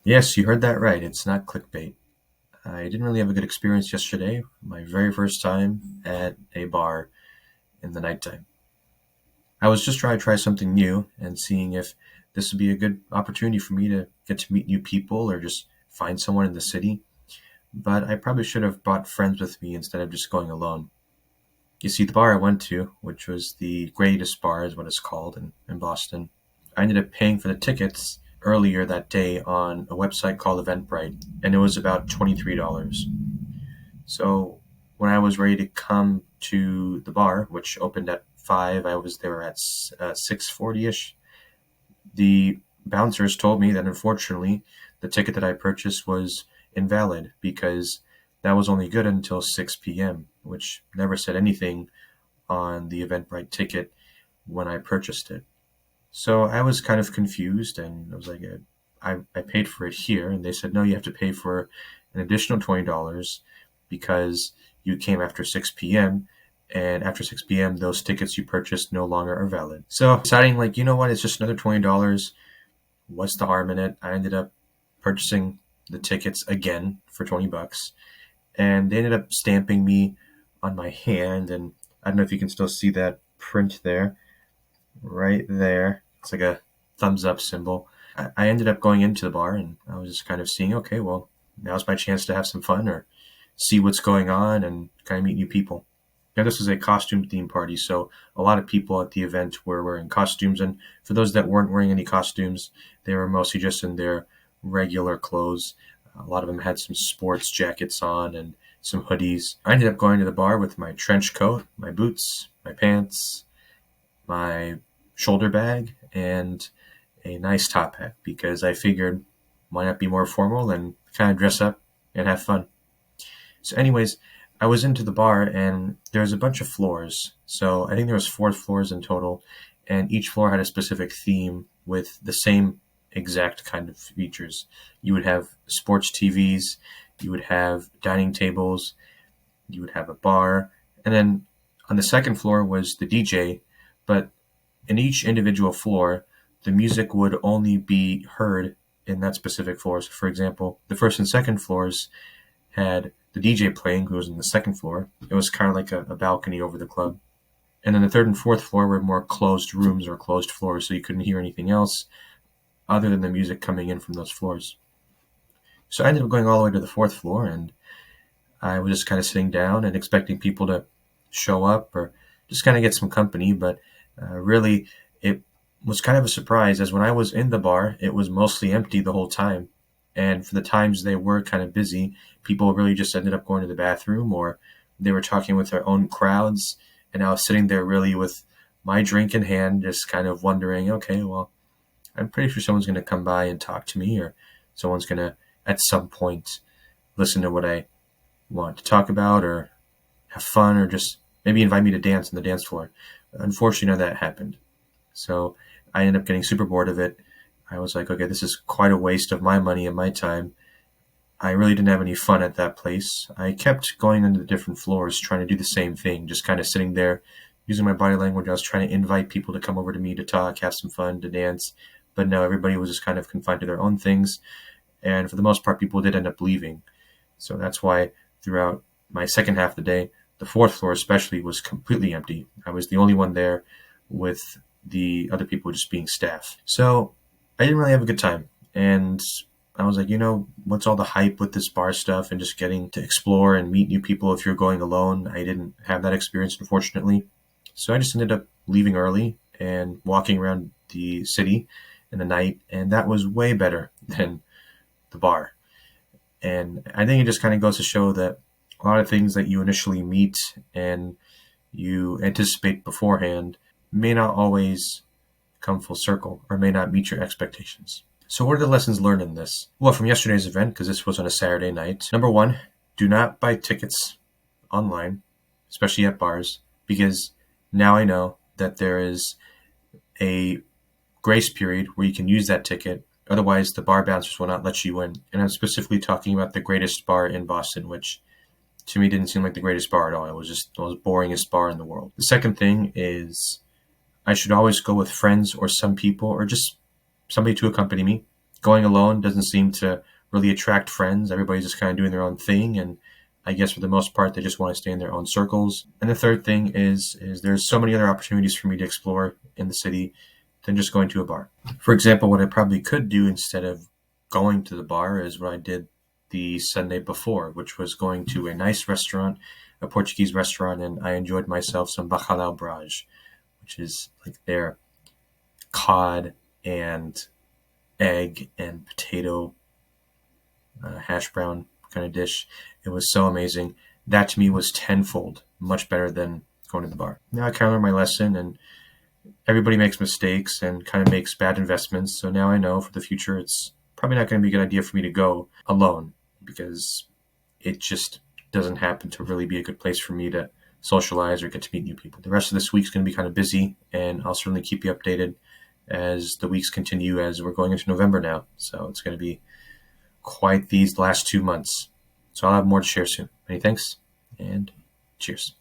Yes, you heard that right. It's not clickbait. I didn't really have a good experience yesterday. My very first time at a bar in the nighttime. I was just trying to try something new and seeing if this would be a good opportunity for me to get to meet new people or just find someone in the city. But I probably should have brought friends with me instead of just going alone. You see, the bar I went to, which was the greatest bar, is what it's called in Boston, I ended up paying for the tickets earlier that day on a website called Eventbrite, and it was about $23. So when I was ready to come to the bar, which opened at 5, I was there at 6:40ish. The bouncers told me that unfortunately the ticket that I purchased was invalid because that was only good until 6 p.m., which never said anything on the Eventbrite ticket when I purchased it. So I was kind of confused, and I was like, I paid for it here, and they said, no, you have to pay for an additional $20 because you came after 6 p.m. And after 6 p.m., those tickets you purchased no longer are valid. So deciding, like, you know what, it's just another $20. What's the harm in it? I ended up purchasing the tickets again for $20, and they ended up stamping me on my hand. And I don't know if you can still see that print there, right there. It's like a thumbs up symbol. I ended up going into the bar and I was just kind of seeing, okay, well, now's my chance to have some fun or see what's going on and kind of meet new people. Now, this is a costume theme party, so a lot of people at the event were wearing costumes. And for those that weren't wearing any costumes, they were mostly just in their regular clothes. A lot of them had some sports jackets on and some hoodies. I ended up going to the bar with my trench coat, my boots, my pants, my shoulder bag, and a nice top hat because I figured why not be more formal and kind of dress up and have fun. So, anyways, I was into the bar and there's a bunch of floors. So I think there was 4 floors in total, and each floor had a specific theme with the same exact kind of features. You would have sports TVs, you would have dining tables, you would have a bar, and then on the second floor was the DJ. But in each individual floor, the music would only be heard in that specific floor. So, for example, the first and second floors had the DJ playing, who was in the second floor. It was kind of like a balcony over the club. And then the third and fourth floor were more closed rooms or closed floors, so you couldn't hear anything else other than the music coming in from those floors. So I ended up going all the way to the fourth floor, and I was just kind of sitting down and expecting people to show up or just kind of get some company. But really, it was kind of a surprise, as when I was in the bar, it was mostly empty the whole time. And for the times they were kind of busy, people really just ended up going to the bathroom or they were talking with their own crowds. And I was sitting there really with my drink in hand, just kind of wondering, okay, well, I'm pretty sure someone's going to come by and talk to me, or someone's going to, at some point, listen to what I want to talk about or have fun or just maybe invite me to dance on the dance floor. Unfortunately, none of that happened. So I ended up getting super bored of it. I was like, okay, this is quite a waste of my money and my time. I really didn't have any fun at that place. I kept going into the different floors trying to do the same thing, just kind of sitting there using my body language. I was trying to invite people to come over to me to talk, have some fun, to dance. But no, everybody was just kind of confined to their own things. And for the most part, people did end up leaving. So that's why throughout my second half of the day, the fourth floor especially was completely empty. I was the only one there, with the other people just being staff. So I didn't really have a good time. And I was like, what's all the hype with this bar stuff and just getting to explore and meet new people if you're going alone? I didn't have that experience, unfortunately. So I just ended up leaving early and walking around the city in the night. And that was way better than the bar. And I think it just kind of goes to show that a lot of things that you initially meet and you anticipate beforehand may not always come full circle or may not meet your expectations. So what are the lessons learned in this? Well, from yesterday's event, because this was on a Saturday night, number one, do not buy tickets online, especially at bars, because now I know that there is a grace period where you can use that ticket. Otherwise, the bar bouncers will not let you in. And I'm specifically talking about the greatest bar in Boston, which to me didn't seem like the greatest bar at all. It was just the most boringest bar in the world. The second thing is I should always go with friends or some people or just somebody to accompany me. Going alone doesn't seem to really attract friends. Everybody's just kind of doing their own thing, and I guess for the most part, they just want to stay in their own circles. And the third thing is there's so many other opportunities for me to explore in the city than just going to a bar. For example, what I probably could do instead of going to the bar is what I did the Sunday before, which was going to a nice restaurant, a Portuguese restaurant, and I enjoyed myself some bacalhau brage, which is like their cod and egg and potato hash brown kind of dish. It was so amazing. That to me was tenfold much better than going to the bar. Now I kind of learned my lesson, and everybody makes mistakes and kind of makes bad investments. So now I know for the future it's probably not going to be a good idea for me to go alone, because it just doesn't happen to really be a good place for me to socialize or get to meet new people. The rest of this week's going to be kind of busy, and I'll certainly keep you updated as the weeks continue, as we're going into November now. So it's going to be quite these last 2 months. So I'll have more to share soon. Many thanks, and cheers.